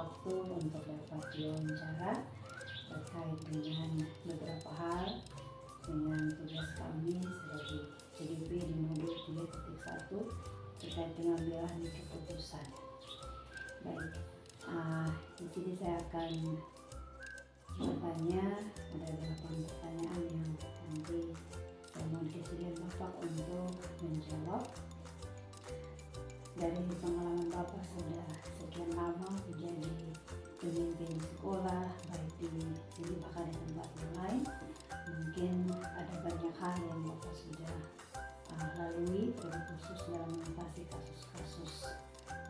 waktu untuk dapat diwawancara terkait dengan beberapa hal dengan tugas kami sebagai CDP di modul 3.1 terkait pengambilan keputusan. Baik, di sini saya akan bertanya, ada 8 pertanyaan yang nanti saya mohon kesediaan Bapak untuk menjawab. Dari pengalaman Bapak sudah sekian lama menjadi pemimpin di sekolah, baik di sini bahkan di tempat yang lain, mungkin ada banyak hal yang Bapak sudah lalui, terlebih khusus dalam mengatasi kasus-kasus.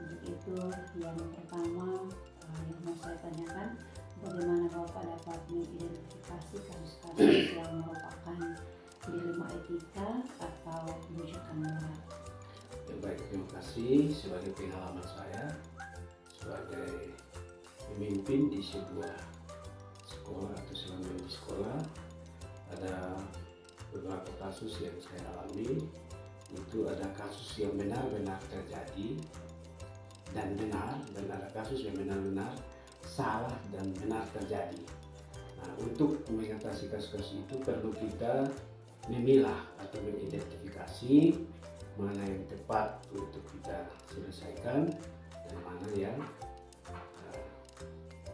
Untuk itu, yang pertama yang mau saya tanyakan, bagaimana Bapak dapat mengidentifikasi kasus-kasus yang merupakan dilema etika atau bujukan moral? Ya, baik, terima kasih. Sebagai pengalaman saya sebagai pemimpin di sebuah sekolah atau selama di sekolah, ada beberapa kasus yang saya alami. Itu ada kasus yang benar-benar terjadi dan benar, dan ada kasus yang benar-benar salah dan benar terjadi. Nah, untuk mengatasi kasus-kasus itu perlu kita memilah atau mengidentifikasi mana yang tepat untuk kita selesaikan dan mana yang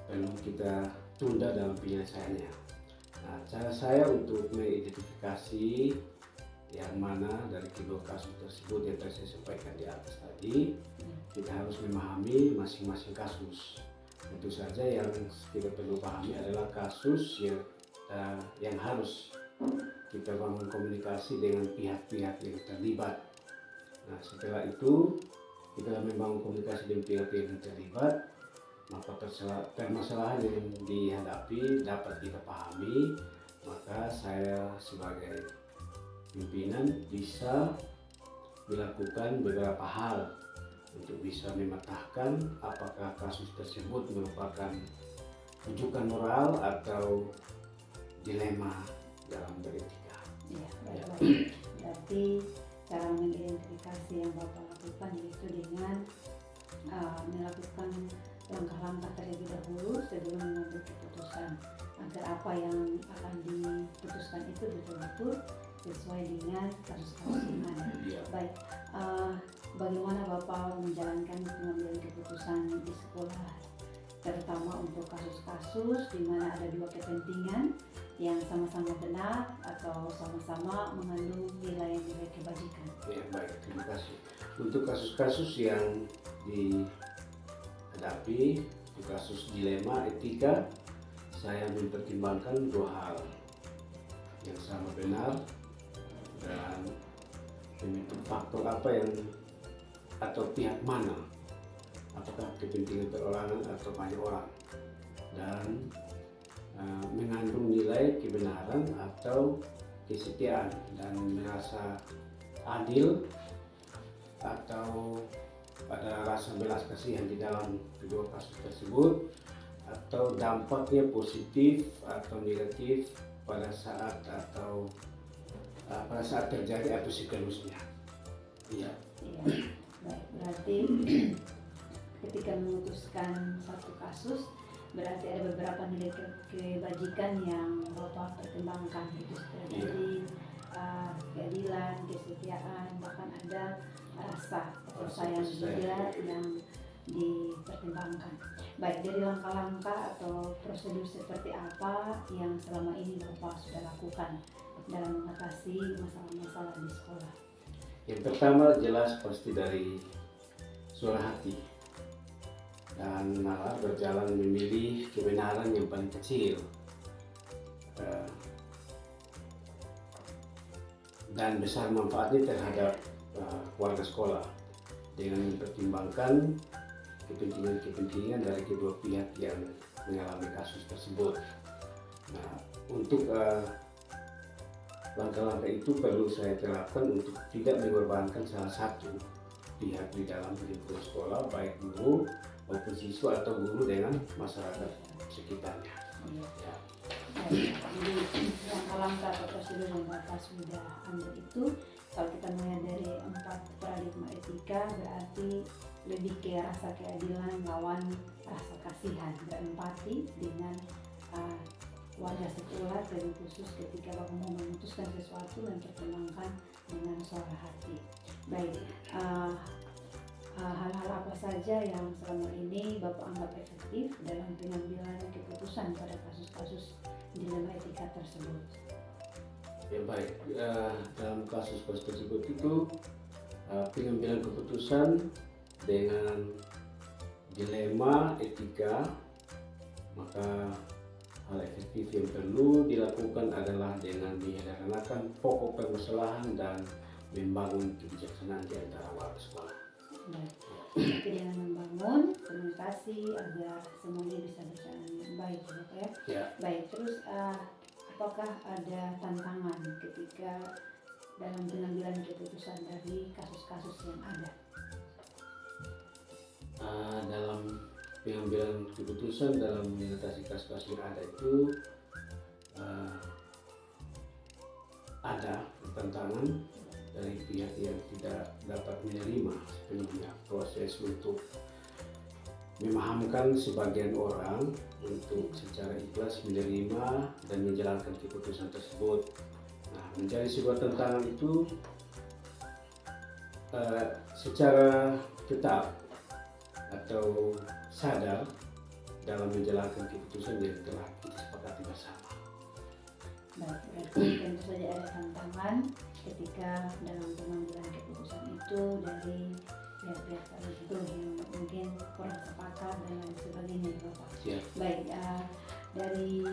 perlu kita tunda dalam penyelesaiannya. Nah, cara saya untuk mengidentifikasi yang mana dari kedua kasus tersebut yang saya sampaikan di atas tadi, kita harus memahami masing-masing kasus. Tentu saja yang kita perlu pahami adalah kasus yang harus kita bangun komunikasi dengan pihak-pihak yang terlibat. Nah, setelah itu kita membangun komunikasi dengan pihak-pihak yang terlibat, maka permasalahan yang dihadapi dapat kita pahami, maka saya sebagai pimpinan bisa melakukan beberapa hal untuk bisa memetakan apakah kasus tersebut merupakan rujukan moral atau dilema dalam beretika. Ya, baik. Berarti cara mengidentifikasi yang Bapak lakukan yaitu dengan melakukan langkah-langkah terlebih dahulu sebelum mengambil keputusan, agar apa yang akan diputuskan itu betul-betul sesuai dengan kasus-kasus yang ada. Baik, bagaimana Bapak menjalankan pengambilan keputusan di sekolah, terutama untuk kasus-kasus di mana ada dua kepentingan yang sama-sama benar atau sama-sama mengandung nilai-nilai kebajikan? Ya, baik, terima kasih. Untuk kasus-kasus yang dihadapi, kasus dilema etika, saya mempertimbangkan dua hal yang sama benar dan memiliki faktor apa yang atau pihak mana, apakah kepentingan perorangan atau banyak orang, dan mengandung nilai kebenaran atau kesetiaan dan merasa adil atau ada rasa belas kasihan di dalam kedua kasus tersebut, atau dampaknya positif atau negatif pada saat terjadi atau seterusnya. Iya. Baik, berarti ketika memutuskan satu kasus berarti ada beberapa nilai kebajikan yang Bapak pertimbangkan, itu terjadi keadilan, kesetiaan, bahkan ada rasa sayang juga yang dipertimbangkan. Baik, dari langkah-langkah atau prosedur seperti apa yang selama ini Bapak sudah lakukan dalam mengatasi masalah-masalah di sekolah? Yang pertama jelas pasti dari suara hati, dan malah berjalan memilih kebenaran yang paling kecil dan besar manfaatnya terhadap warga sekolah, dengan mempertimbangkan kepentingan dari kedua pihak yang mengalami kasus tersebut. Nah, untuk langkah-langkah itu perlu saya terapkan untuk tidak mengorbankan salah satu pihak di dalam lingkungan sekolah, baik guru maupun siswa atau guru dengan masyarakat sekitarnya. Jadi langkah langkah atau prosedur yang Bapak sudah ambil itu, kalau kita melihat dari 4 paradigma etika, berarti lebih ke rasa keadilan lawan rasa kasihan, berempati dengan warga sekolah, terlebih khusus ketika Bapak mau memutuskan sesuatu, mempertimbangkan dengan suara hati. Baik, hal-hal apa saja yang selama ini Bapak anggap efektif dalam pengambilan keputusan pada kasus-kasus dilema etika tersebut? Ya baik, dalam kasus tersebut itu pengambilan keputusan dengan dilema etika, maka hal efektif yang perlu dilakukan adalah dengan menyederhanakan pokok permasalahan dan membangun kebijaksanaan di antara warga sekolah. Baik, dengan membangun komunikasi agar semuanya bisa berjalan dengan baik, ya Pak ya. Ya. Baik, terus apakah ada tantangan ketika dalam pengambilan keputusan dari kasus-kasus yang ada? Dalam pengambilan keputusan dalam mengatasi kasus-kasus yang ada itu ada tantangan dari pihak yang tidak dapat menerima sepenuhnya proses untuk memahamkan sebagian orang untuk secara ikhlas menerima dan menjalankan keputusan tersebut. Nah, menjadi sebuah tantangan itu secara tetap atau sadar dalam menjalankan keputusan yang telah kita sepakati bersama. Baik, berarti tentu saja ada tantangan ketika dalam pengambilan keputusan itu dari pihak-pihak tertentu yang mungkin kurang sepakat dan lain sebagainya, Bapak. Ya. Baik, dari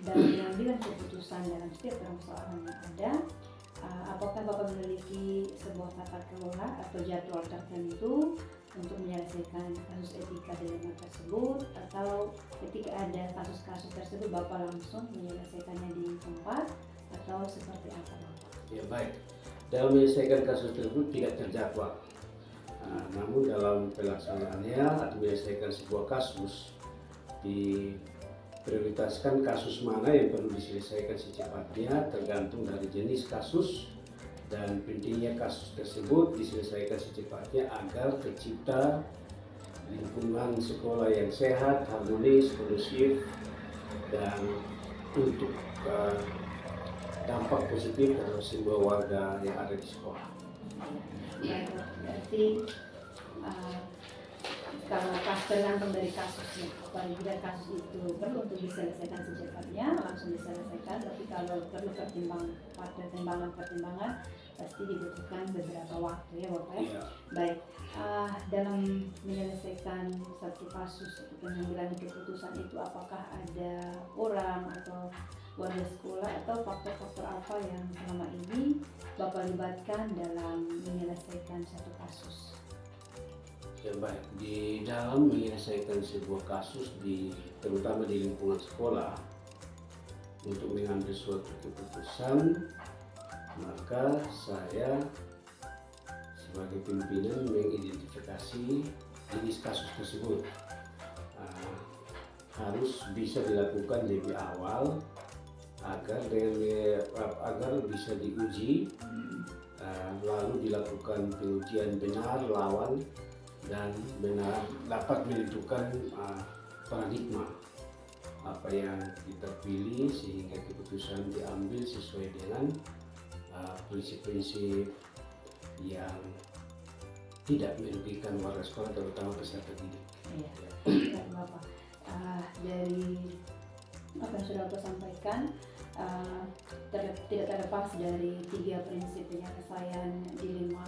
dalam pengambilan keputusan dalam setiap permasalahan yang ada, apakah Bapak memiliki sebuah tata kelola atau jadwal tertentu untuk menyelesaikan kasus etika dilema tersebut, atau ketika ada kasus-kasus tersebut Bapak langsung menyelesaikannya di tempat, atau seperti apa, Bapak? Ya baik, dalam menyelesaikan kasus tersebut tidak terjadwal. Namun dalam pelaksanaannya atau menyelesaikan sebuah kasus diprioritaskan kasus mana yang perlu diselesaikan secepatnya tergantung dari jenis kasus dan pentingnya kasus tersebut diselesaikan secepatnya agar tercipta lingkungan sekolah yang sehat, harmonis, kondusif, dan untuk dampak positif terhadap semua warga yang ada di sekolah. Ya, berarti kalau tergantung dari kasusnya, apabila kasus itu perlu untuk diselesaikan secepatnya langsung diselesaikan, tapi kalau perlu pertimbangan pasti dibutuhkan beberapa waktu, ya Bapak ya. Baik, dalam menyelesaikan satu kasus atau pengambilan keputusan itu apakah ada orang atau warga sekolah atau faktor-faktor apa yang selama ini Bapak libatkan dalam menyelesaikan satu kasus? Ya baik, di dalam menyelesaikan sebuah kasus terutama di lingkungan sekolah untuk mengambil suatu keputusan, maka saya sebagai pimpinan mengidentifikasi jenis kasus tersebut. Harus bisa dilakukan lebih awal agar bisa diuji, lalu dilakukan pengujian benar lawan dan benar dapat menentukan paradigma apa yang kita pilih sehingga keputusan diambil sesuai dengan prinsip-prinsip yang tidak merugikan warga sekolah terutama peserta didik. Iya, Bapak. Dari apa yang sudah Bapak sampaikan, tidak terlepas dari 3 prinsip penyelesaian dilema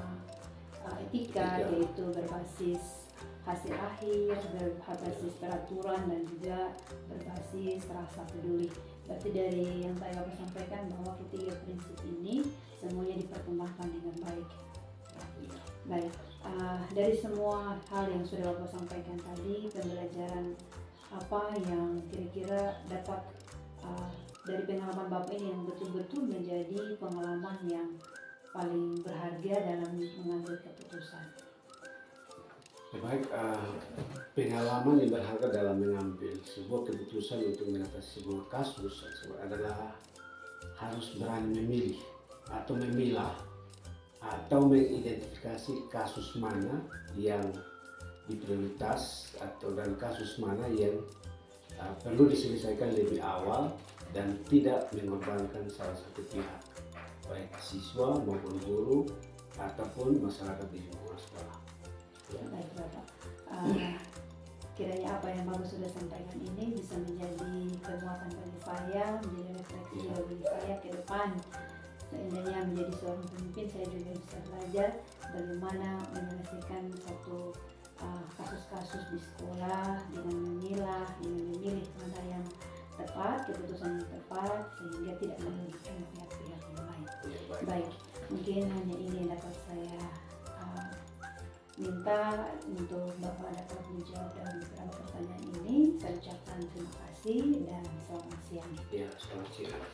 etika, yaitu berbasis hasil akhir, berbasis peraturan, dan juga berbasis rasa peduli. Berarti dari yang saya Bapak sampaikan bahwa ketiga prinsip ini semuanya dipertimbangkan dengan baik. Baik, dari semua hal yang sudah Bapak sampaikan tadi, pembelajaran apa yang kira-kira dapat dari pengalaman Bapak ini yang betul-betul menjadi pengalaman yang paling berharga dalam mengambil keputusan? Ya baik, pengalaman yang berharga dalam mengambil sebuah keputusan untuk mengatasi sebuah kasus adalah harus berani memilih atau memilah atau mengidentifikasi kasus mana yang diprioritas atau dan kasus mana yang perlu diselesaikan lebih awal dan tidak mengorbankan salah satu pihak, baik siswa maupun guru ataupun masyarakat di lingkungan sekolah. Ya. Baik Bapak, kiranya apa yang Bapak sudah sampaikan ini bisa menjadi penguatan bagi saya, menjadi refleksi bagi saya ke depan. Seandainya menjadi seorang pemimpin, saya juga bisa belajar bagaimana menyelesaikan satu kasus-kasus di sekolah dengan memilah, dengan memilih mana yang tepat, keputusan yang tepat, sehingga tidak merugikan pihak-pihak yang lain. Ya, Baik, mungkin hanya ini yang dapat saya minta untuk Bapak dapat menjawab dalam beberapa pertanyaan ini. Saya ucapkan terima kasih dan selamat siang. Ya, selamat siang.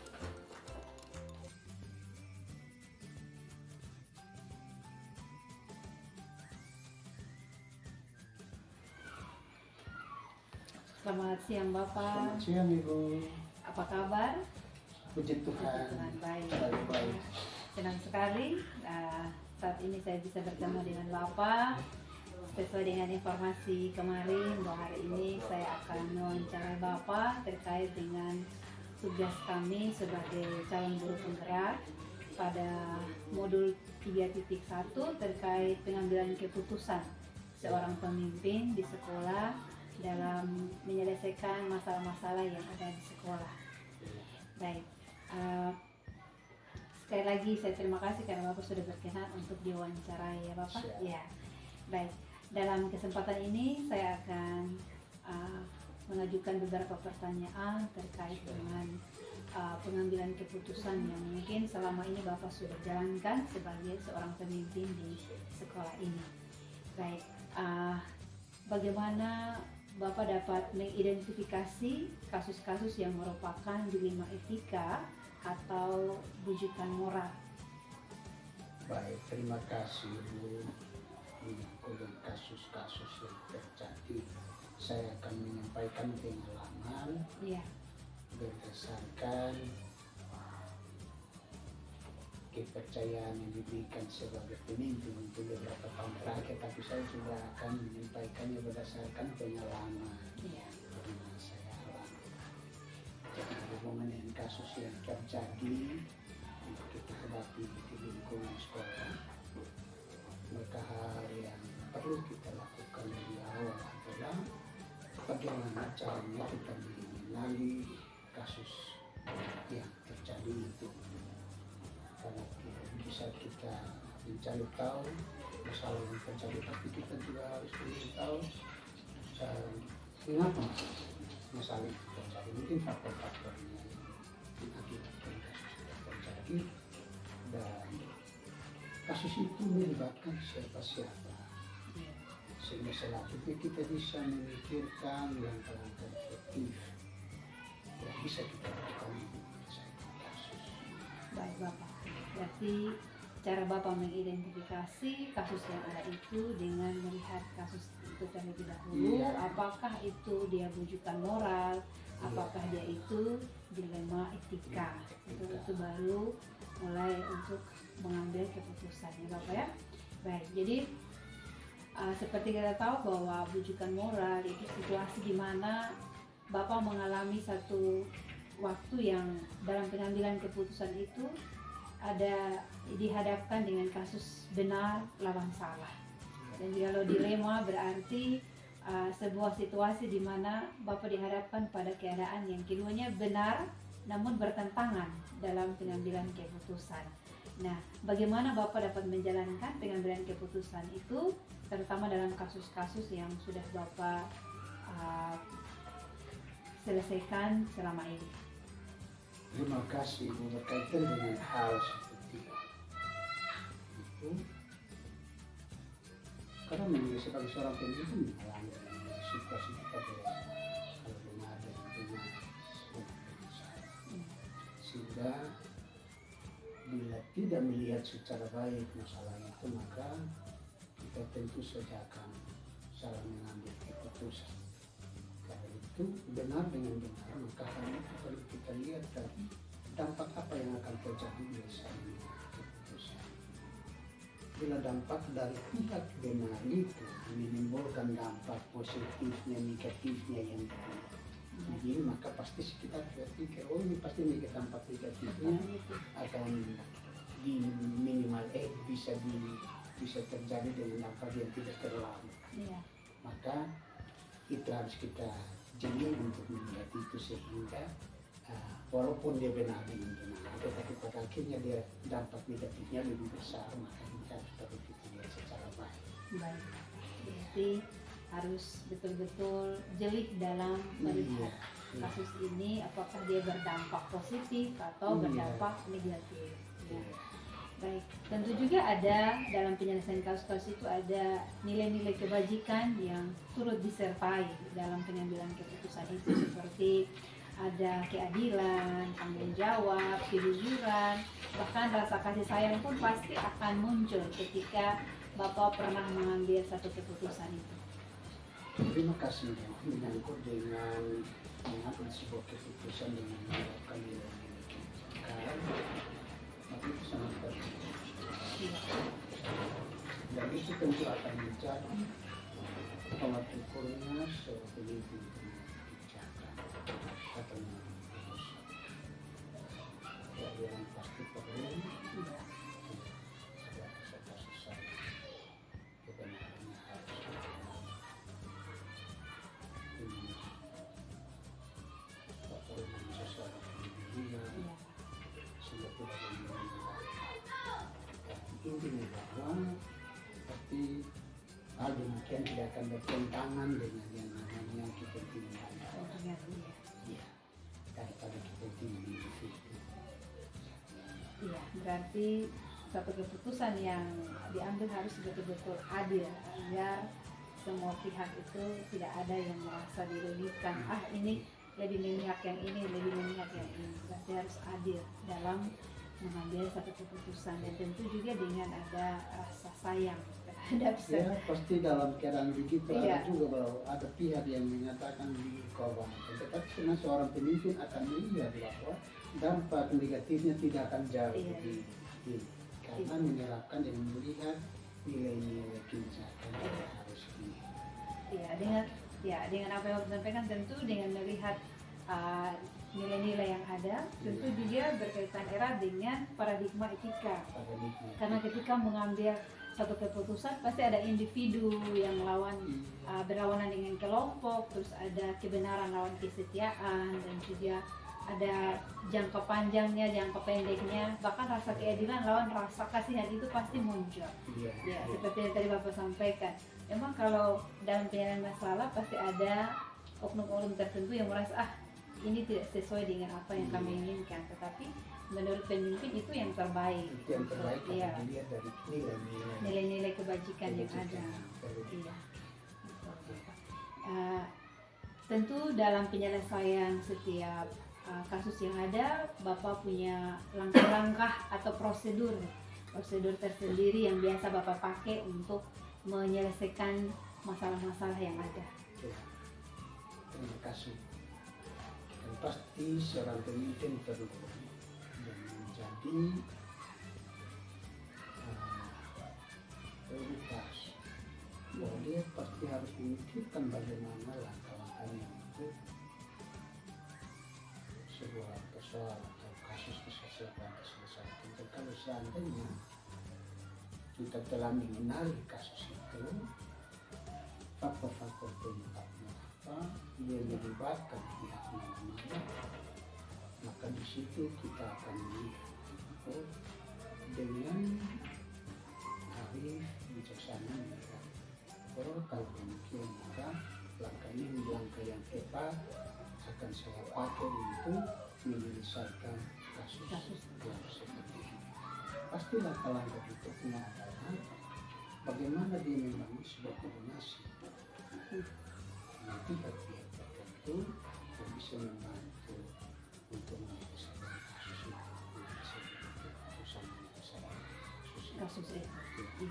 Selamat siang Bapak. Selamat siang Ibu. Apa kabar? Puji Tuhan. Tuhan baik. Baik. Senang sekali saat ini saya bisa bertemu dengan Bapak. Sesuai dengan informasi kemarin bahwa hari ini saya akan mewawancarai Bapak terkait dengan tugas kami sebagai calon guru penggerak pada modul 3.1 terkait pengambilan keputusan seorang pemimpin di sekolah dalam menyelesaikan masalah-masalah yang ada di sekolah. Baik, sekali lagi saya terima kasih karena Bapak sudah berkenan untuk diwawancarai ya Bapak. Siap. Ya, baik. Dalam kesempatan ini saya akan mengajukan beberapa pertanyaan terkait dengan pengambilan keputusan yang mungkin selama ini Bapak sudah jalankan sebagai seorang pemimpin di sekolah ini. Baik, bagaimana Bapak dapat mengidentifikasi kasus-kasus yang merupakan dilema etika atau rujukan moral? Baik, terima kasih Bu. Untuk kasus-kasus yang terjadi, saya akan menyampaikan pengalaman Iya. berdasarkan kepercayaan yang diberikan sebagai pemimpin untuk beberapa tahun terakhir, tapi saya juga akan menyampaikannya berdasarkan pengalaman Iya. yang saya alami. Jadi berhubungan dengan kasus yang terjadi untuk kita hadapi di lingkungan sekolah, maka hal yang perlu kita lakukan dari awal adalah bagaimana caranya kita mengenali kasus yang terjadi itu. Karena bisa kita mencari tahu masalah yang terjadi, tapi kita juga harus mencari tahu mengapa masalah itu terjadi. Mungkin faktor-faktornya yang mengakibatkan kasus itu terjadi, dan kasus itu melibatkan siapa-siapa, sehingga selanjutnya kita bisa memikirkan langkah-langkah efektif yang bisa kita lakukan untuk menyelesaikan kasus. Baik Bapak, berarti cara Bapak mengidentifikasi kasus yang ada itu dengan melihat kasus itu terlebih dahulu, Iya. apakah itu dia rujukan moral, apakah dia itu dilema etika. Itu baru mulai untuk mengambil keputusan ya Bapak ya. Baik, jadi seperti kita tahu bahwa rujukan moral itu situasi di mana Bapak mengalami satu waktu yang dalam pengambilan keputusan itu ada dihadapkan dengan kasus benar lawan salah. Dan kalau dilema berarti sebuah situasi di mana Bapak dihadapkan pada keadaan yang keduanya benar namun bertentangan dalam pengambilan keputusan. Nah, bagaimana Bapak dapat menjalankan pengambilan keputusan itu, terutama dalam kasus-kasus yang sudah Bapak selesaikan selama ini? Terima kasih Bu, berkaitan dengan hal seperti itu. Karena memang sebagai seorang pemimpin mengalami situasi kita kalau belum ada yang benar sehingga bila tidak melihat secara baik masalah itu, maka kita tentu saja akan salah mengambil keputusan. Karena itu benar dengan benar, maka hal itu perlu kita lihat dari dampak apa yang akan terjadi biasanya keputusan. Bila dampak dari pihak benar itu menimbulkan dampak positifnya, negatifnya yang begini, maka pasti kita berpikir, oh ini pasti dampak negatifnya akan di minimal bisa terjadi dengan dampak yang tidak terlalu. Maka itu harus kita jeli untuk melihat itu sehingga walaupun dia benar dengan benar, tetapi pada akhirnya dia dampak negatifnya lebih besar, maka kita harus berpikir secara baik. Baik, berarti harus betul-betul jeli dalam melihat kasus ini apakah dia berdampak positif atau berdampak negatif. Ya. Baik, tentu juga ada dalam penyelesaian kasus-kasus itu ada nilai-nilai kebajikan yang turut disertai dalam pengambilan keputusan itu, seperti ada keadilan, tanggung jawab, kejujuran, bahkan rasa kasih sayang pun pasti akan muncul ketika Bapak pernah mengambil satu keputusan itu. Terima kasih menyangkut dengan mengambil sebuah keputusan dengan menerapkan nilai-nilai kebajikan. Tapi itu sangat penting. Dan itu tentu akan menjadi tolak ukurnya seorang pemimpin kebijakan atau keputusan. Yang pasti perlu ada kasus-kasus kebenarannya harus ini pertolongan sosial dunia sehingga tidak intinya bahwa seperti hal demikian tidak akan bertentangan dengan yang namanya kepentingan daripada kepentingan individu. Iya, berarti satu keputusan yang diambil harus betul-betul adil agar semua pihak itu tidak ada yang merasa dirugikan. Ini lebih memihak yang ini, lebih memihak yang ini. Berarti harus adil dalam mengambil satu keputusan, dan tentu juga dengan ada rasa sayang terhadap ya pasti dalam keadaan begitu ada juga bahwa ada pihak yang menyatakan dikorbankan, tetapi sebenarnya seorang pemimpin akan melihat bahwa dampak negatifnya tidak akan jauh karena menerapkan dan melihat nilai-nilai kebijakan yang harus dengan apa yang saya sampaikan, tentu dengan melihat nilai-nilai yang ada, tentu juga berkaitan erat dengan paradigma etika. Karena ketika mengambil satu keputusan pasti ada individu yang berlawanan dengan kelompok, terus ada kebenaran lawan kesetiaan, dan juga ada jangka panjangnya, jangka pendeknya, bahkan rasa keadilan lawan rasa kasihan itu pasti muncul. Seperti yang tadi Bapak sampaikan, memang kalau dalam penyelesaian masalah pasti ada oknum-oknum tertentu yang merasa ini tidak sesuai dengan apa yang kami inginkan, tetapi menurut pemimpin itu yang terbaik. Itu yang terbaik dilihat dari nilai-nilai kebajikan yang ada. Tentu dalam penyelesaian setiap kasus yang ada, Bapak punya langkah-langkah atau prosedur tersendiri yang biasa Bapak pakai untuk menyelesaikan masalah-masalah yang ada. Terima kasih. Dan pasti seorang pemimpin perlu menjadi prioritas. Bahwa dia pasti harus memikirkan bagaimana langkah-langkahnya untuk sebuah persoalan atau kasus bisa diselesaikan. Dan kalau seandainya kita telah mengenali kasus itu, faktor-faktor penyebabnya apa, dia melibatkan pihak mana, maka di situ kita akan melihat dengan arif bijaksana melihat kalau demikian maka langkah ini langkah yang tepat akan saya pakai untuk menyelesaikan kasus yang seperti ini. Pasti langkah-langkah berikutnya adalah bagaimana dia membangun sebuah koordinasi dengan pihak-pihak tertentu yang bisa membantu untuk menyelesaikan kasus kasus itu.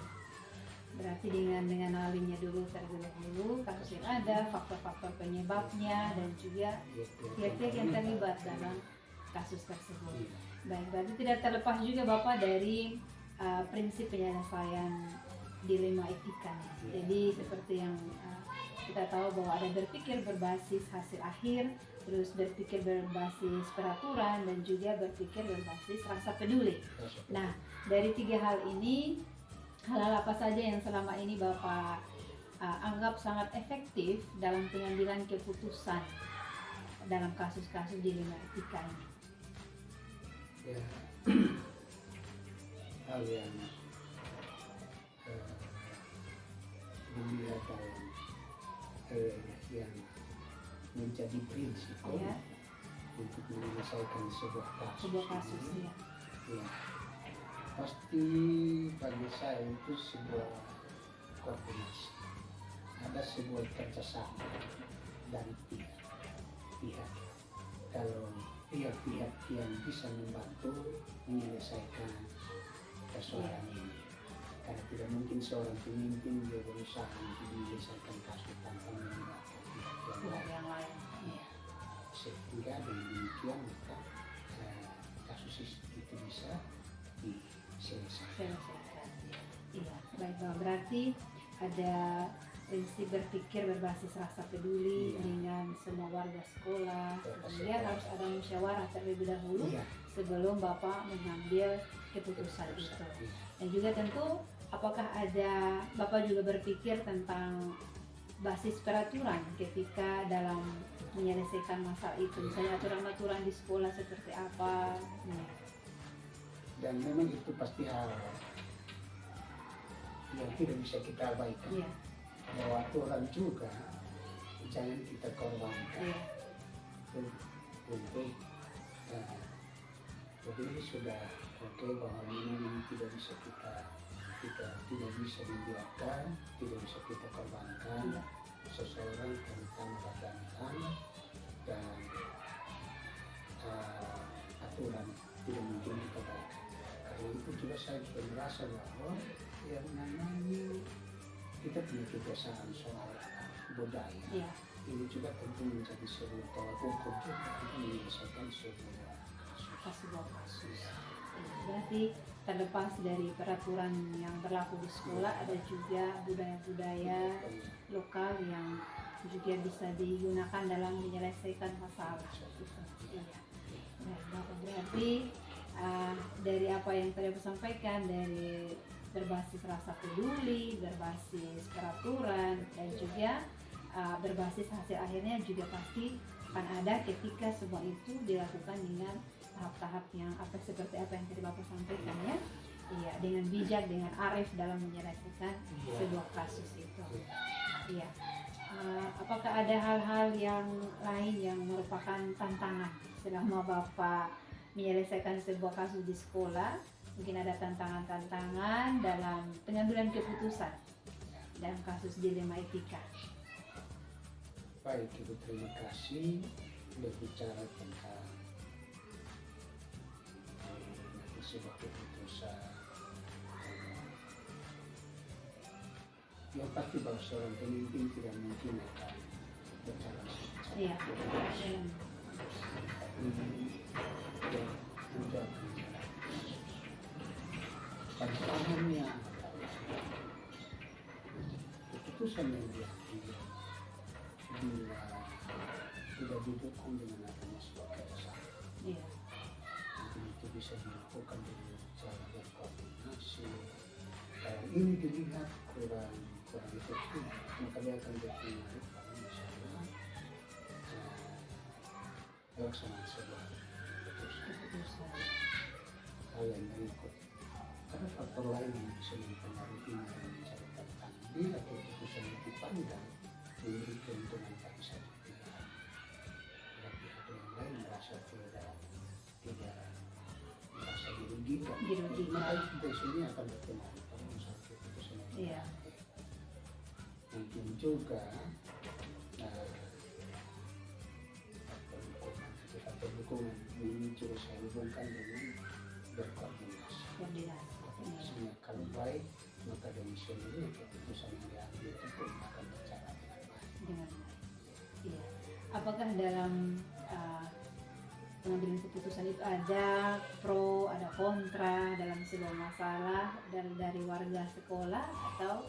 Berarti dengan alinya dulu terlebih dahulu kasus yang ada, faktor-faktor penyebabnya, dan juga pihak-pihak yang terlibat dalam kasus tersebut. Iya. Baik, berarti tidak terlepas juga Bapak dari prinsip penyelesaian dilema etika. Iya. Jadi seperti yang kita tahu bahwa ada berpikir berbasis hasil akhir, terus berpikir berbasis peraturan, dan juga berpikir berbasis rasa peduli. Nah, dari 3 hal ini, hal-hal apa saja yang selama ini Bapak anggap sangat efektif dalam pengambilan keputusan dalam kasus-kasus dilema etika ini? Ya, hal yang dilihat dalam yang menjadi prinsip Ya. untuk menyelesaikan sebuah kasus, Sebuah kasus, ini, ya. ya, pasti bagi saya itu sebuah koordinasi, ada sebuah kerjasama dari pihak. Kalau pihak-pihak yang bisa membantu menyelesaikan persoalan ini, karena tidak mungkin seorang pemimpin dia berusaha untuk menyelesaikan kasus tanpa melibatkan pihak yang lain. Yang lain. Sehingga dengan demikian maka kasus itu bisa diselesaikan. Selesaikan. Iya, baik Bapak. Berarti ada prinsip berpikir berbasis rasa peduli Iya. dengan semua warga sekolah. Warga Kemudian sekolah. harus ada musyawarah terlebih dahulu Iya. sebelum Bapak mengambil keputusan itu. Iya. Dan juga tentu apakah ada Bapak juga berpikir tentang basis peraturan ketika dalam menyelesaikan masalah itu, misalnya aturan-aturan di sekolah seperti apa. Dan memang itu pasti hal yang tidak bisa kita abaikan. Iya, Bahwa aturan juga jangan kita korbankan iya, untuk jadi ini sudah oke bahwa ini tidak bisa kita tidak bisa dibiarkan, tidak bisa kita korbankan iya, seseorang terutama bagi anak-anak, dan aturan tidak mungkin kita abaikan. Karena itu juga saya juga merasa bahwa yang namanya kita punya kebiasaan soal budaya. iya. Ini juga tentu menjadi sebuah tolak ukur juga untuk menyelesaikan Sebuah kasus. Berarti terlepas dari peraturan yang berlaku di sekolah, ada juga budaya-budaya lokal yang juga bisa digunakan dalam menyelesaikan masalah. Gitu. Iya. Baik, Bapak. Berarti dari apa yang tadi aku sampaikan, dari berbasis rasa peduli, berbasis peraturan, dan juga berbasis hasil akhirnya juga pasti akan ada ketika semua itu dilakukan dengan tahap-tahap yang seperti apa yang tadi Bapak sampaikan, ya. Iya, dengan bijak, dengan arif dalam menyelesaikan sebuah kasus itu. Iya. Apakah ada hal-hal yang lain yang merupakan tantangan selama Bapak menyelesaikan sebuah kasus di sekolah? Mungkin ada tantangan-tantangan dalam pengambilan keputusan dalam kasus dilema etika. Baik, Ibu, terima kasih berbicara tentang sebuah keputusan. Yang pasti bahwa seorang pemimpin tidak mungkin akan berjalan sukses. Iya. Ya, menjawab tantangannya keputusan yang diambil bila tidak didukung dengan adanya sebuah kerjasama. Iya. Mungkin itu bisa dilakukan dengan cara berkoordinasi. Kalau ini dilihat kurang efektif, maka dia akan berpengaruh pada misalnya pelaksanaan sebuah keputusan. Hal yang berikut, ada faktor lain yang bisa mempengaruhi dan mencari tantangan. Bila keputusan itu dipandang memberi keuntungan bagi satu pihak, pada pihak yang lain merasa tidak merasa dirugikan. Maka itu biasanya akan berpengaruh pada usaha keputusan yang Iya. mungkin juga faktor dukungan ini juga saya hubungkan dengan berkoordinasi. Koordinasinya kalau baik, maka dari sini keputusan yang diambil itu pun akan berjalan dengan baik. Dengan baik. Iya. Apakah dalam pengambilan keputusan itu ada pro, ada kontra dalam sebuah masalah dari warga sekolah, atau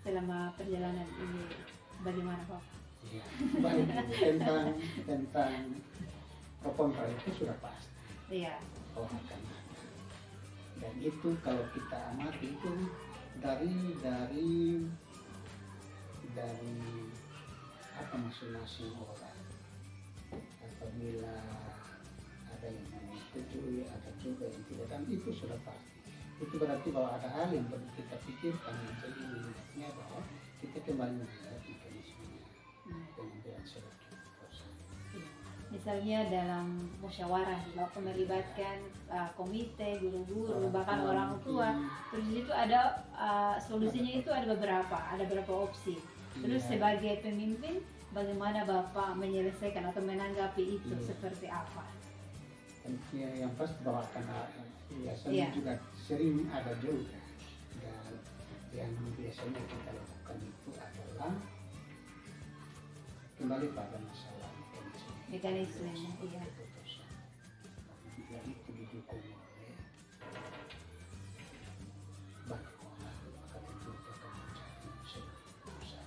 selama perjalanan ini bagaimana Pak? Ya, baik. Tentang pro kontra itu sudah pasti. Iya. Akan ada. Dan itu kalau kita amati itu dari apa masing-masing orang. Apabila ada yang menyetujui, ada juga yang tidak, dan itu sudah pasti. Itu berarti bahwa ada hal yang perlu kita pikirkan. Jadi menurutnya bahwa kita kembali melihat mekanismenya pengambilan sebuah keputusan. Misalnya dalam musyawarah Bapak melibatkan komite, guru-guru, bahkan orang tua. Terus itu ada solusinya itu ada beberapa opsi. Terus sebagai pemimpin, bagaimana Bapak menyelesaikan atau menanggapi itu seperti apa? Yang pasti bahwa akan biasanya juga sering ada juga, dan yang biasanya kita lakukan itu adalah kembali pada masalah mekanisme, iya. keputusan. Bila itu didukung oleh banyak orang, maka tentu itu akan menjadi sebuah keputusan.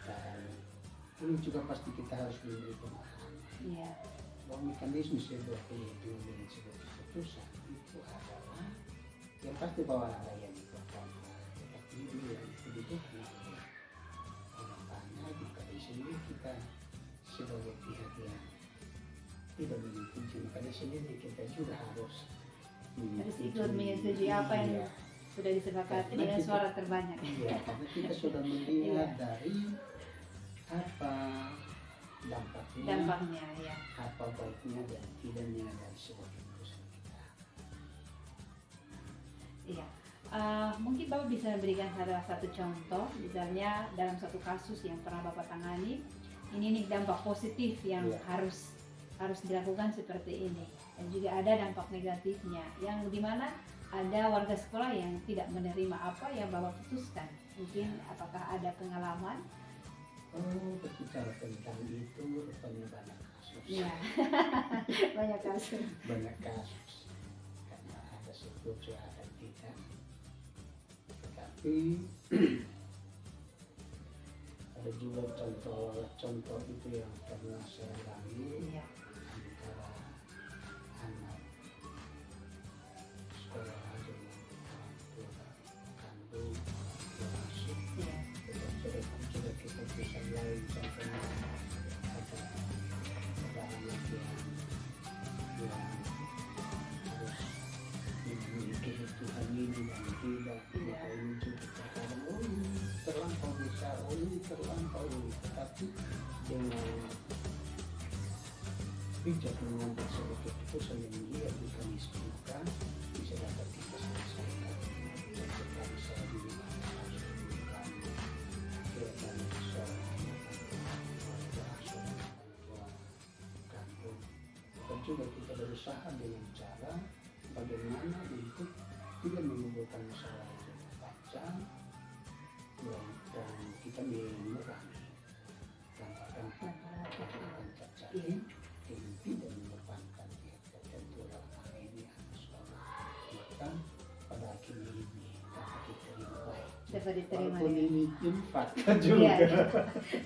Dan ini juga pasti kita harus memberi pemahaman. Iya. Bahwa mekanisme sebuah pengambilan sebuah keputusan itu adalah yang pasti bahwa ada yang diperkontra, tetapi yang itu didukung oleh orang banyak. Maka di sini kita sebagai pihak yang tidak menyetujui, maka di sini kita juga harus ikut menyetujui apa yang sudah disepakati dengan suara terbanyak. Iya, karena kita sudah melihat dari apa dampaknya, ya. apa baiknya dan tidaknya dari sebuah keputusan kita. Iya. Mungkin Bapak bisa memberikan salah satu contoh, misalnya dalam satu kasus yang pernah Bapak tangani, ini nih dampak positif yang harus dilakukan seperti ini, dan juga ada dampak negatifnya yang dimana ada warga sekolah yang tidak menerima apa yang Bapak putuskan. Mungkin apakah ada pengalaman? Berbicara tentang itu rupanya banyak kasus. Iya. Banyak kasus. Banyak kasus. Karena ada setuju, ada tidak. Tetapi ada juga contoh itu yang pernah saya alami antara anak sekolah dengan orang tua kandung, orang tua asuh. Sudah keputusan lain, contohnya ada anak yang harus memiliki kebutuhan ini dan tidak, maka ini juga terkadang ini terlampau besar, ini terlampau ini, tetapi dengan bijak mengambil sebuah keputusan yang melihat mekanisme, maka bisa dapat kita selesaikan. Dan setelah saya dulu juga kita berusaha dengan cara bagaimana untuk tidak menimbulkan masalah yang panjang, dan kita mengurangi dampak-dampak yang terjadi yang tidak menyebabkan pihak tertentu dalam hal ini anak sekolah, maka pada akhirnya ini dapat diterima baik. Dapat diterima. Walaupun ini fakta juga.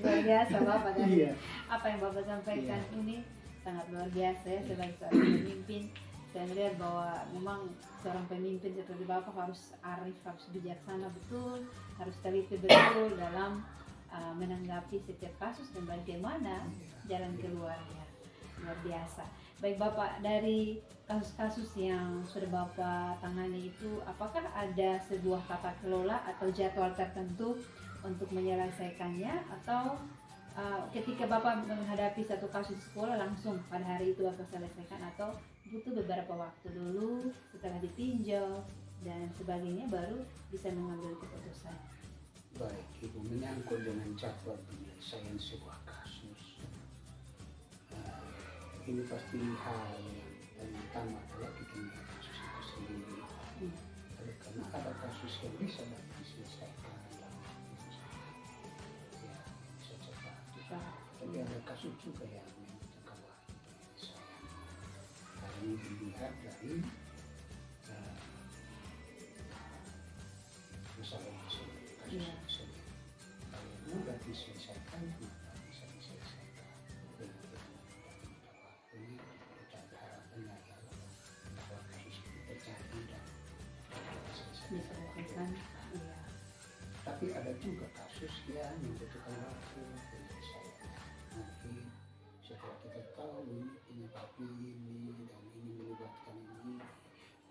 Luar biasa Bapak dari Iya. apa yang Bapak sampaikan ini sangat luar biasa ya. Sebagai seorang pemimpin, saya melihat bahwa memang seorang pemimpin seperti Bapak harus arif, harus bijaksana betul, harus teliti betul dalam menanggapi setiap kasus dan bagaimana jalan keluarnya. Luar biasa. Baik Bapak, dari kasus-kasus yang sudah Bapak tangani itu, apakah ada sebuah tata kelola atau jadwal tertentu untuk menyelesaikannya, atau ketika Bapak menghadapi satu kasus sekolah langsung pada hari itu Bapak selesaikan, atau butuh beberapa waktu dulu setelah ditinjau dan sebagainya baru bisa mengambil keputusan? Baik, Ibu, menyangkut dengan jadwal penyelesaian sebuah kasus, ini pasti hal yang paling utama adalah kita melihat kasus itu sendiri. Karena ada kasus yang bisa diselesaikan dalam waktu bisa cepat. Tapi ada kasus juga yang membutuhkan waktu penyelesaian. berangkat dari masalah tersebut, kasus Iya. tersebut. Kalau mudah diselesaikan, maka bisa diselesaikan. Dengan waktunya, kita harapannya adalah bahwa kasus itu terjadi dan dapat Diselesaikan. Iya. Tapi ada juga kasus yang membutuhkan waktu penyelesaian. Mungkin setelah kita tahu ini penyebab ini dan ini melibatkan ini,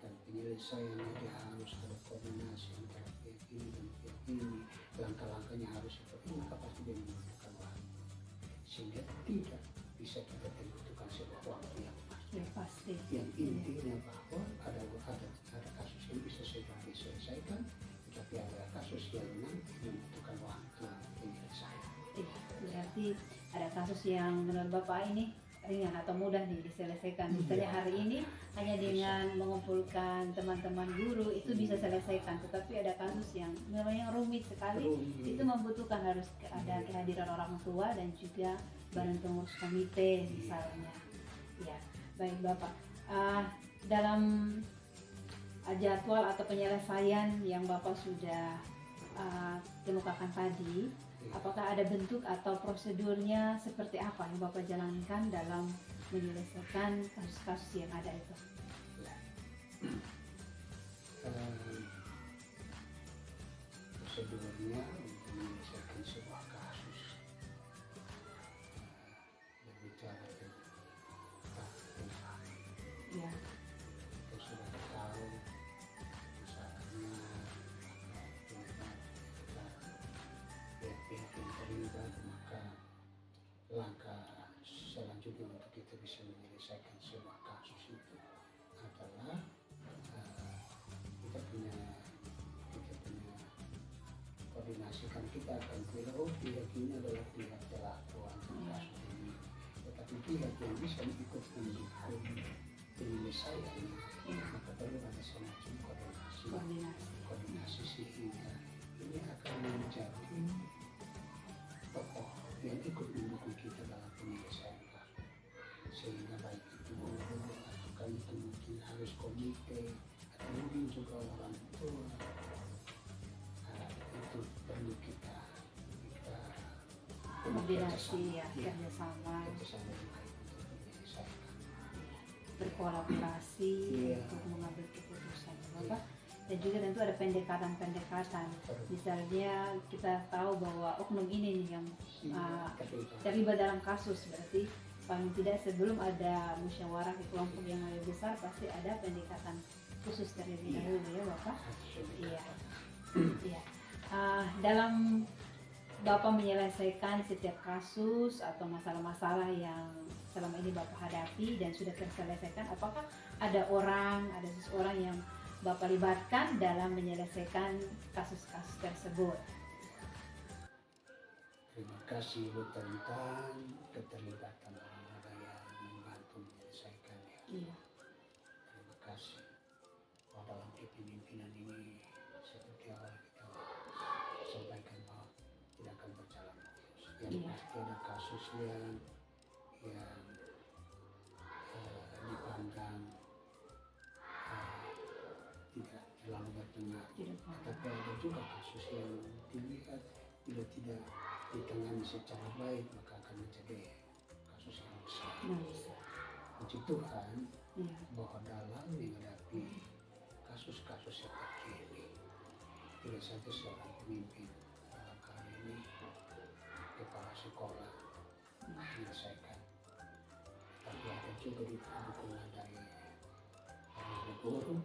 dan penyelesaiannya dia harus ada koordinasi antara pihak ini dan pihak ini, langkah-langkahnya harus seperti ini, maka pasti dia membutuhkan waktu. Sehingga tidak bisa kita tentukan sebuah waktu yang pasti. Ya pasti. Yang intinya bahwa ada kasus yang bisa segera diselesaikan, tapi ada kasus yang nanti membutuhkan waktu penyelesaian. Iya, berarti ada kasus yang menurut Bapak ini ringan atau mudah nih diselesaikan. Misalnya hari ini hanya dengan mengumpulkan teman-teman guru itu bisa selesaikan, tetapi ada kasus yang memang rumit sekali, itu membutuhkan harus ada kehadiran orang tua dan juga badan pengurus komite misalnya. Ya, baik Bapak. Dalam jadwal atau penyelesaian yang Bapak sudah kemukakan tadi, apakah ada bentuk atau prosedurnya seperti apa yang Bapak jalankan dalam menyelesaikan kasus-kasus yang ada itu? Prosedurnya untuk menyelesaikan sebuah kasus berbicara tentang Ya, kita sudah tahu misalnya pihak yang terlibat, maka langkah selanjutnya untuk kita bisa menyelesaikan sebuah kasus itu adalah kita punya koordinasi, kan kita akan kira pihak ini adalah pihak pelaku untuk kasus ini, tetapi pihak yang bisa ikut mendukung penyelesaiannya, maka perlu ada semacam koordinasi sehingga ini akan menjadi tokoh yang ikut mendukung kita dalam penyelesaian kasus, sehingga baik itu guru atau itu mungkin harus komite atau mungkin juga orang tua, itu perlu kita koordinasi ya, kerjasama, baik untuk menyelesaikan. berkolaborasi untuk mengambil keputusan, Bapak. Dan juga tentu ada pendekatan-pendekatan. Misalnya kita tahu bahwa oknum ini nih yang terlibat dalam kasus, berarti paling tidak sebelum ada musyawarah di kelompok yang lebih besar pasti ada pendekatan khusus terlebih dahulu ya Bapak. Iya. Iya. Dalam Bapak menyelesaikan setiap kasus atau masalah-masalah yang selama ini Bapak hadapi dan sudah terselesaikan, apakah ada seseorang yang Bapak libatkan dalam menyelesaikan kasus-kasus tersebut? Terima kasih tentang keterlibatan orang-orang yang membantu menyelesaikannya. Iya. Terima kasih. Dalam kepemimpinan ini seperti awal kita sampaikan bahwa tidak akan berjalan mulus. Yang pasti ada kasus yang dipandang tidak terlalu bertengah. Tapi ada juga kasus yang dilihat bila tidak ditangani secara baik maka akan menjadi kasus yang besar. Puji Tuhan bahwa dalam menghadapi kasus-kasus seperti ini tidak saja seorang pemimpin, dalam kali ini kepala sekolah menyelesaikan, tapi ada juga dukungan dari guru,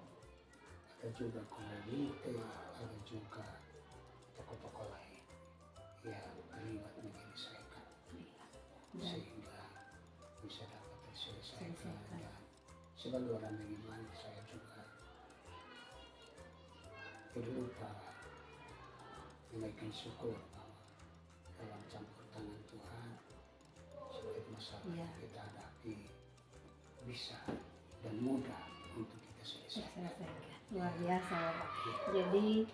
ada juga komite, ada juga tokoh-tokoh lain yang terlibat menyelesaikan sehingga bisa dapat terselesaikan. Dan sebagai orang beriman saya juga tidak lupa menaikkan syukur bahwa dalam campur tangan Tuhan setiap masalah yang kita hadapi bisa dan mudah untuk kita selesaikan. Luar biasa Bapak. Jadi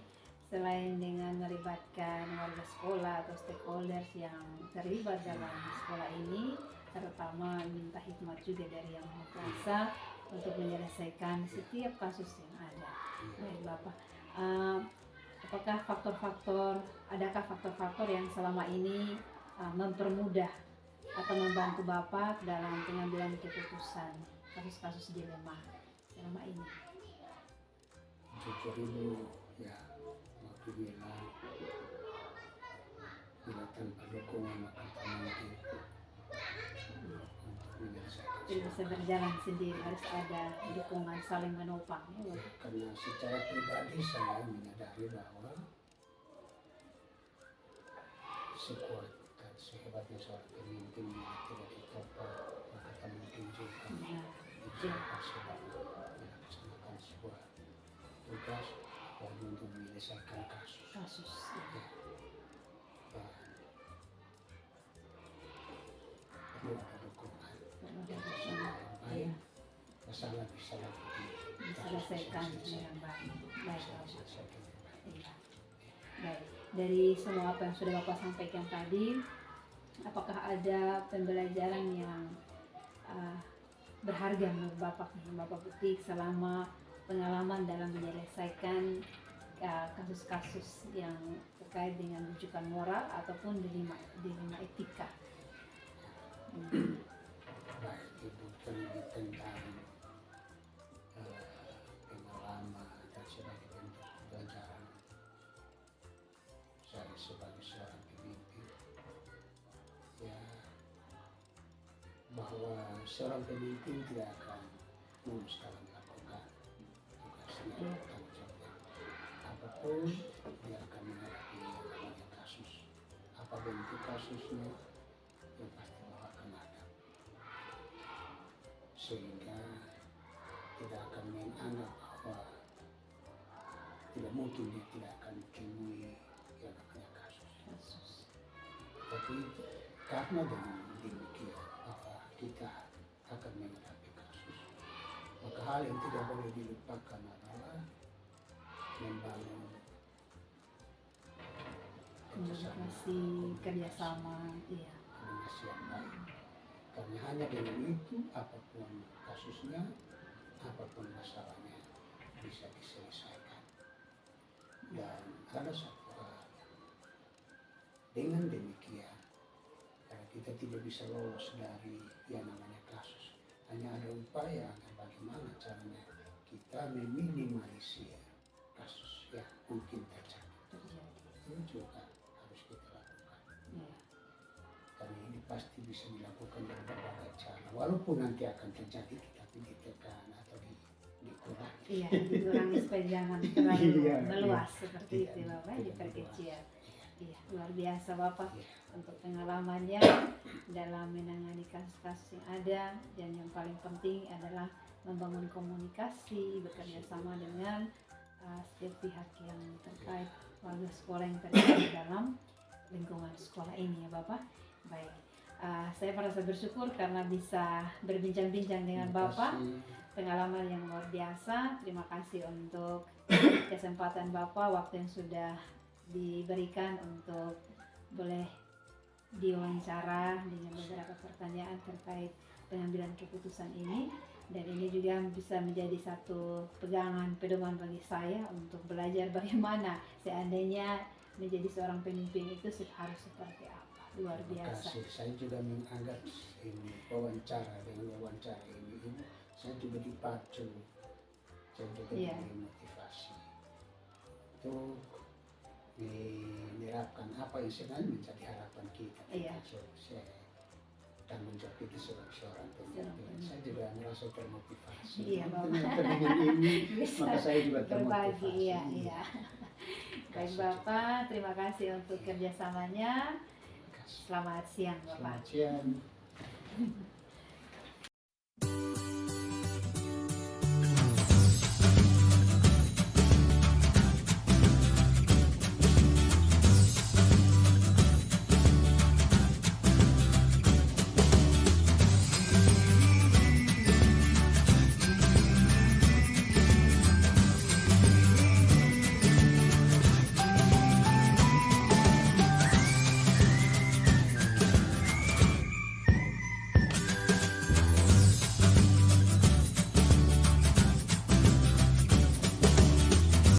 selain dengan melibatkan warga sekolah atau stakeholders yang terlibat dalam sekolah ini, terutama minta hikmat juga dari Yang Maha Kuasa untuk menyelesaikan setiap kasus yang ada. Baik Bapak, apakah adakah faktor-faktor yang selama ini mempermudah atau membantu Bapak dalam pengambilan keputusan kasus-kasus dilema selama ini? Jujur ini ya, waktu bilang bila tanpa dukungan maka tak mungkin untuk menyelesaikan Tidak bisa semua. berjalan sendiri, harus ada dukungan saling menopang. Ya, Bapak? Karena secara pribadi saya menyadari bahwa sekuat dan sehebatnya seorang pemimpin yang tidak ditopang maka tak mungkin juga Benar. bisa sebab melaksanakan sebuah tugas apalagi untuk menyelesaikan kasus. Kasus. Ya. Dan perlu ada dukungan kerjasama yang baik, masalah bisa Diselesaikan dengan baik. Baik bisa Bapak. diselesaikan dengan baik. Iya. Baik. Dari semua apa yang sudah Bapak sampaikan tadi, apakah ada pembelajaran yang berharga menurut Bapak yang Bapak petik selama pengalaman dalam menyelesaikan kasus-kasus yang terkait dengan rujukan moral ataupun dilema etika? Baik itu lebih tentang pengalaman dan sebagai bentuk pembelajaran saya sebagai seorang pemimpin ya, bahwa seorang pemimpin tidak akan mulus dalam melakukan tugasnya atau tanggung jawabnya. Apapun dia akan menghadapi yang namanya kasus, apa bentuk kasusnya yang pasti bahwa akan ada, sehingga tidak akan menganggap bahwa tidak mungkin dia tidak akan temui yang namanya kasus. Tapi karena dengan demikian bahwa kita akan menghadapi kasus, maka hal yang tidak boleh dilupakan adalah membangun Komunikasi, kerjasama, iya. komunikasi yang baik. Karena hanya dengan itu apapun kasusnya, apapun masalahnya bisa diselesaikan. Dan ada satu hal, dengan demikian karena kita tidak bisa lolos dari yang namanya kasus, hanya ada upaya agar bagaimana caranya kita meminimalisir kasus yang mungkin terjadi. Ini juga harus kita lakukan. Iya. Karena ini pasti bisa dilakukan dengan berbagai cara, walaupun nanti akan terjadi tetapi ditekan atau dikurangi. Iya, dikurangi supaya jangan terlalu Iya, meluas iya. seperti Tidak, itu Bapak, tidak diperkecil. Iya. Iya, luar biasa Bapak Iya. untuk pengalamannya dalam menangani kasus-kasus yang ada, dan yang paling penting adalah membangun komunikasi, bekerja sama dengan setiap pihak yang terkait, warga sekolah yang terkait dalam lingkungan sekolah ini ya Bapak. Baik, saya merasa bersyukur karena bisa berbincang-bincang dengan Terima Bapak. kasih. Pengalaman yang luar biasa. Terima kasih untuk kesempatan Bapak, waktu yang sudah diberikan untuk boleh diwawancara dengan beberapa pertanyaan terkait pengambilan keputusan ini. Dan ini juga bisa menjadi satu pegangan pedoman bagi saya untuk belajar bagaimana seandainya menjadi seorang pemimpin itu harus seperti apa. Luar Terima biasa. kasih. Saya juga menganggap ini dengan wawancara ini saya juga dipacu, saya juga Iya. dimotivasi untuk menerapkan apa yang sebenarnya menjadi harapan kita. Iya. Saya tanggung jawab kita sebagai seorang pemimpin. Seorang Saya juga merasa termotivasi. Iya, Bapak. Ternyata dengan ini Bisa maka saya juga berbagi, termotivasi. iya. Baik Bapak, terima kasih untuk kerjasamanya. Terima kasih. Selamat siang Bapak. Selamat siang.